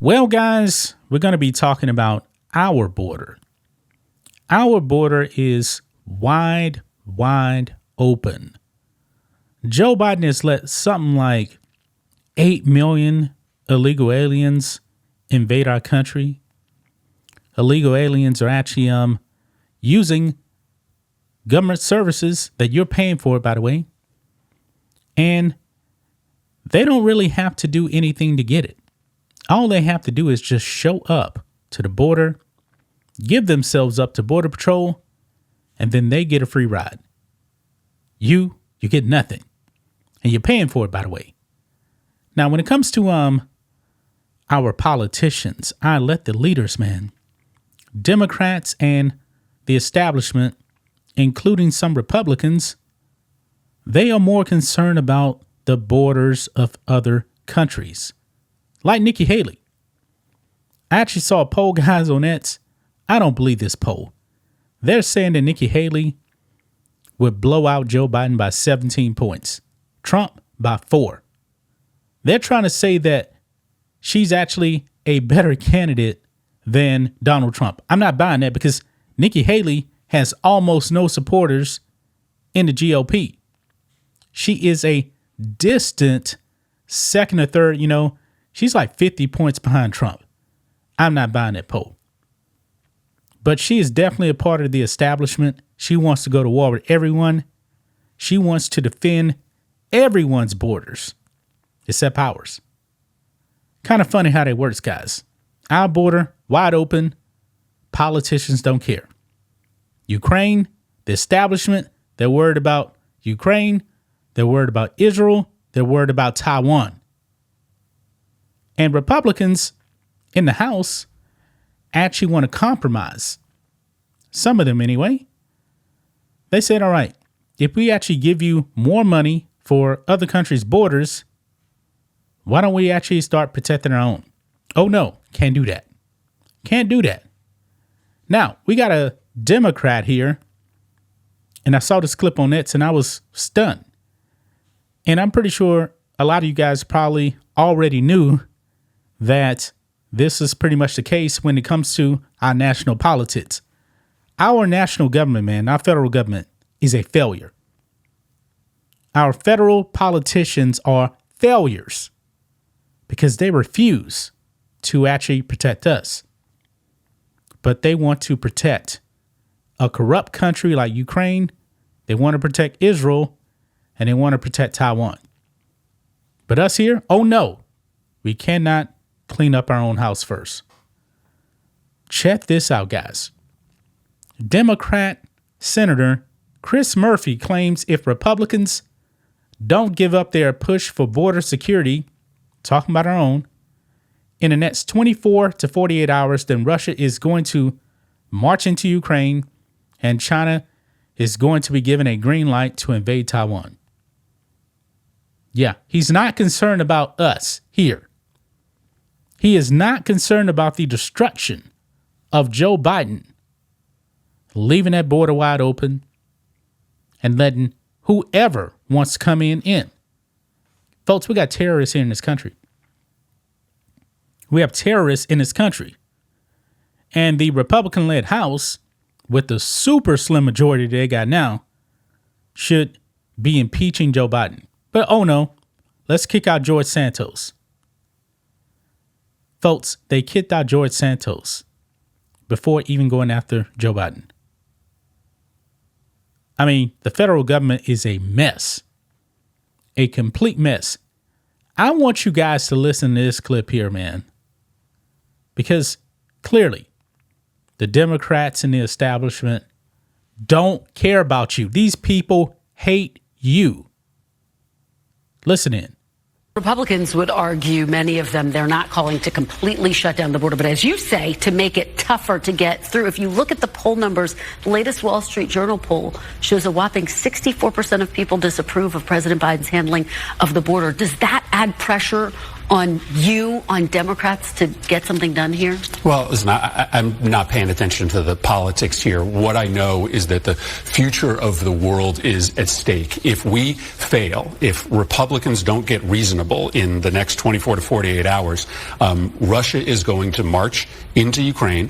Well, guys, we're going to be talking about our border. Our border is wide open. Joe Biden has let something like 8 million illegal aliens invade our country. Illegal aliens are actually using government services that you're paying for, by the way. And they don't really have to do anything to get it. All they have to do is just show up to the border, give themselves up to Border Patrol, and then they get a free ride. You get nothing. And you're paying for it, by the way. Now, when it comes to our politicians, I let the leaders, man, Democrats and the establishment, including some Republicans, they are more concerned about the borders of other countries. Like Nikki Haley. I actually saw a poll, guys, on X. I don't believe this poll. They're saying that Nikki Haley would blow out Joe Biden by 17 points. Trump by 4. They're trying to say that she's actually a better candidate than Donald Trump. I'm not buying that because Nikki Haley has almost no supporters in the GOP. She is a distant second or third, she's like 50 points behind Trump. I'm not buying that poll. But she is definitely a part of the establishment. She wants to go to war with everyone. She wants to defend everyone's borders, except ours. Kind of funny how that works, guys. Our border, wide open. Politicians don't care. Ukraine, the establishment, they're worried about Ukraine. They're worried about Israel. They're worried about Taiwan. And Republicans in the House actually want to compromise. Some of them anyway. They said, all right, if we actually give you more money for other countries' borders, why don't we actually start protecting our own? Oh, no, can't do that. Can't do that. Now, we got a Democrat here, and I saw this clip on X, and I was stunned. And I'm pretty sure a lot of you guys probably already knew that this is pretty much the case when it comes to our national politics. Our national government, man, our federal government is a failure. Our federal politicians are failures because they refuse to actually protect us. But they want to protect a corrupt country like Ukraine. They want to protect Israel, and they want to protect Taiwan. But us here, oh no, we cannot clean up our own house first. Check this out, guys. Democrat Senator Chris Murphy claims if Republicans don't give up their push for border security, talking about our own, in the next 24 to 48 hours, then Russia is going to march into Ukraine and China is going to be given a green light to invade Taiwan. Yeah, he's not concerned about us here. He is not concerned about the destruction of Joe Biden, leaving that border wide open and letting whoever wants to come in. Folks, we got terrorists here in this country. We have terrorists in this country. And the Republican-led House, with the super slim majority they got now, should be impeaching Joe Biden. But oh no, let's kick out George Santos. Folks, they kicked out George Santos before even going after Joe Biden. I mean, the federal government is a mess, a complete mess. I want you guys to listen to this clip here, man, because clearly the Democrats and the establishment don't care about you. These people hate you. Listen in. Republicans would argue, many of them, they're not calling to completely shut down the border, but as you say, to make it tougher to get through. If you look at the poll numbers, the latest Wall Street Journal poll shows a whopping 64% of people disapprove of President Biden's handling of the border. Does that add pressure on you, on Democrats, to get something done here? Well, listen, I'm not paying attention to the politics here. What I know is that the future of the world is at stake. If we fail, if Republicans don't get reasonable in the next 24 to 48 hours, Russia is going to march into Ukraine.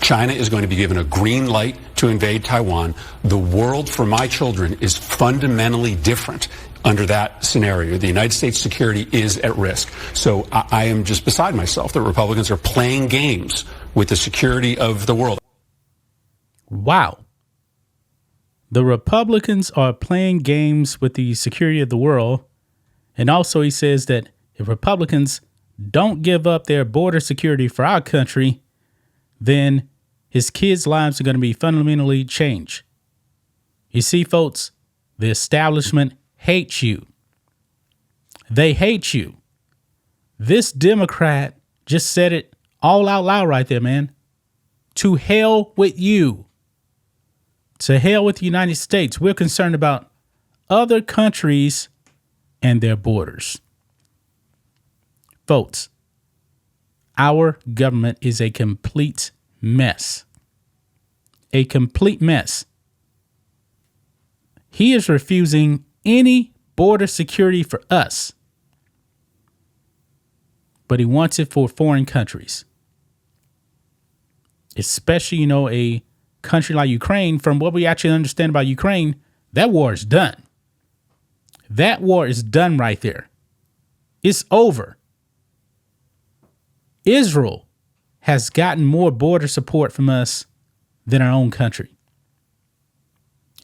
China is going to be given a green light to invade Taiwan. The world for my children is fundamentally different under that scenario. The United States security is at risk. So I am just beside myself that Republicans are playing games with the security of the world. Wow. The Republicans are playing games with the security of the world. And also he says that if Republicans don't give up their border security for our country, then his kids' lives are going to be fundamentally changed. You see, folks, the establishment hates you. They hate you. This Democrat just said it all out loud right there, man. To hell with you. To hell with the United States. We're concerned about other countries and their borders. Folks, our government is a complete mess. A complete mess. He is refusing any border security for us, but he wants it for foreign countries, especially, a country like Ukraine. From what we actually understand about Ukraine, that war is done. That war is done right there. It's over. Israel has gotten more border support from us than our own country.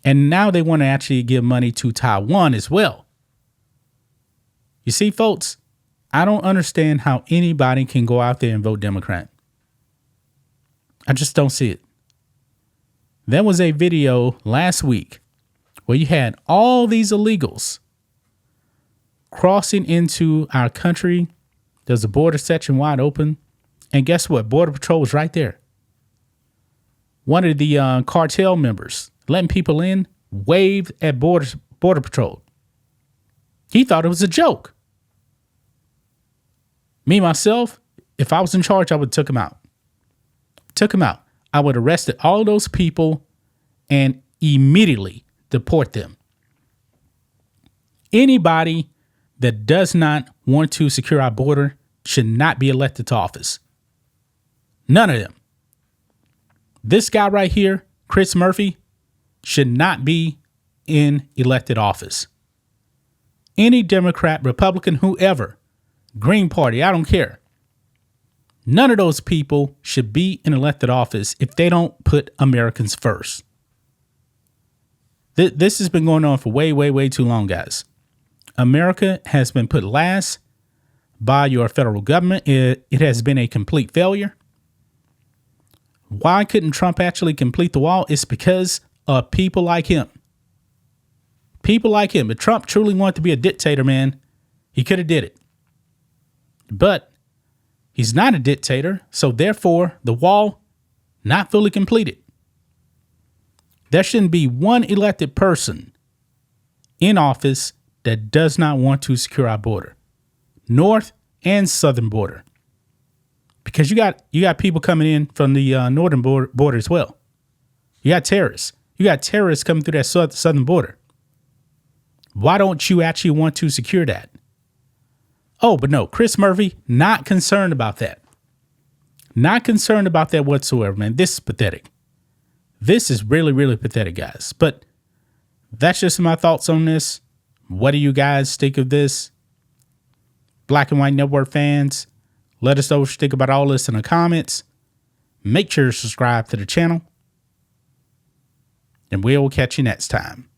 And now they want to actually give money to Taiwan as well. You see, folks, I don't understand how anybody can go out there and vote Democrat. I just don't see it. There was a video last week where you had all these illegals crossing into our country. There's a border section wide open. And guess what? Border Patrol was right there. One of the cartel members letting people in waved at Border Patrol. He thought it was a joke. Me, myself, if I was in charge, I would have took him out. I would have arrested all those people and immediately deport them. Anybody that does not want to secure our border should not be elected to office. None of them. This guy right here, Chris Murphy, should not be in elected office. Any Democrat, Republican, whoever, Green Party, I don't care. None of those people should be in elected office if they don't put Americans first. This has been going on for way, way, way too long, guys. America has been put last by your federal government. It has been a complete failure. Why couldn't Trump actually complete the wall? It's because of people like him. People like him. If Trump truly wanted to be a dictator, man, he could have did it. But he's not a dictator, so therefore the wall not fully completed. There shouldn't be one elected person in office that does not want to secure our border, north and southern border, because you got people coming in from the northern border as well. You got terrorists. You got terrorists coming through that southern border. Why don't you actually want to secure that? Oh, but no, Chris Murphy, not concerned about that. Not concerned about that whatsoever, man. This is pathetic. This is really, really pathetic, guys. But that's just my thoughts on this. What do you guys think of this? Black and White Network fans, let us know what you think about all this in the comments. Make sure to subscribe to the channel. And we'll catch you next time.